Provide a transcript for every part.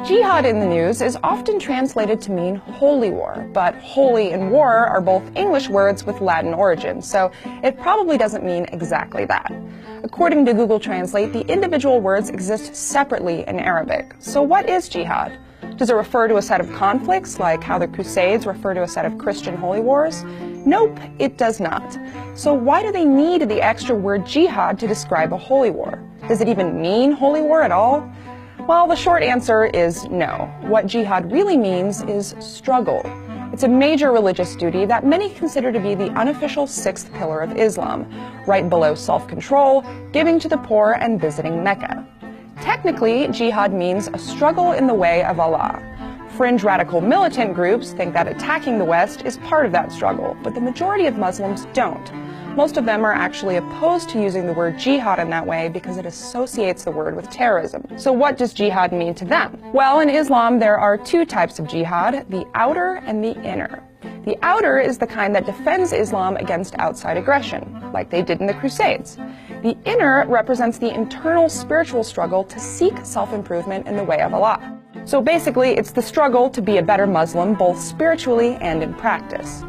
Jihad in the news is often translated to mean holy war, but holy and war are both English words with Latin origins, so it probably doesn't mean exactly that. According to Google Translate, the individual words exist separately in Arabic. So what is jihad? Does it refer to a set of conflicts, like how the Crusades refer to a set of Christian holy wars? Nope, it does not. So why do they need the extra word jihad to describe a holy war? Does it even mean holy war at all? Well, the short answer is no. What jihad really means is struggle. It's a major religious duty that many consider to be the unofficial sixth pillar of Islam, right below self-control, giving to the poor, and visiting Mecca. Technically, jihad means a struggle in the way of Allah. Fringe radical militant groups think that attacking the West is part of that struggle, but the majority of Muslims don't. Most of them are actually opposed to using the word jihad in that way because it associates the word with terrorism. So what does jihad mean to them? Well, in Islam, there are two types of jihad, the outer and the inner. The outer is the kind that defends Islam against outside aggression, like they did in the Crusades. The inner represents the internal spiritual struggle to seek self-improvement in the way of Allah. So basically, it's the struggle to be a better Muslim, both spiritually and in practice.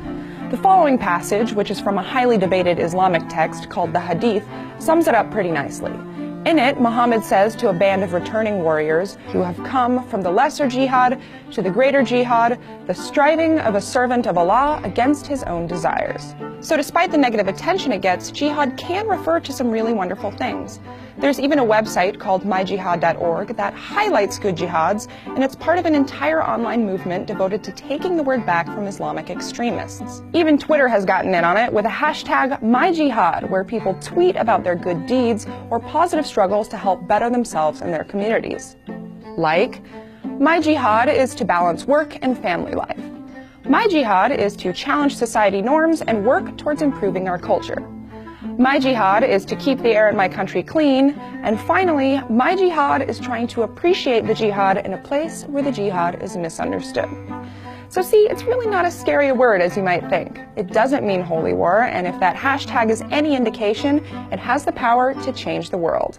The following passage, which is from a highly debated Islamic text called the Hadith, sums it up pretty nicely. In it, Muhammad says to a band of returning warriors who have come from the lesser jihad to the greater jihad, the striving of a servant of Allah against his own desires. So despite the negative attention it gets, jihad can refer to some really wonderful things. There's even a website called mygihad.org that highlights good jihads, and it's part of an entire online movement devoted to taking the word back from Islamic extremists. Even Twitter has gotten in on it with a hashtag #MyJihad, where people tweet about their good deeds or positive struggles to help better themselves and their communities. Like, my jihad is to balance work and family life. My jihad is to challenge society norms and work towards improving our culture. My jihad is to keep the air in my country clean. And finally, my jihad is trying to appreciate the jihad in a place where the jihad is misunderstood. So see, it's really not as scary a word as you might think. It doesn't mean holy war, and if that hashtag is any indication, it has the power to change the world.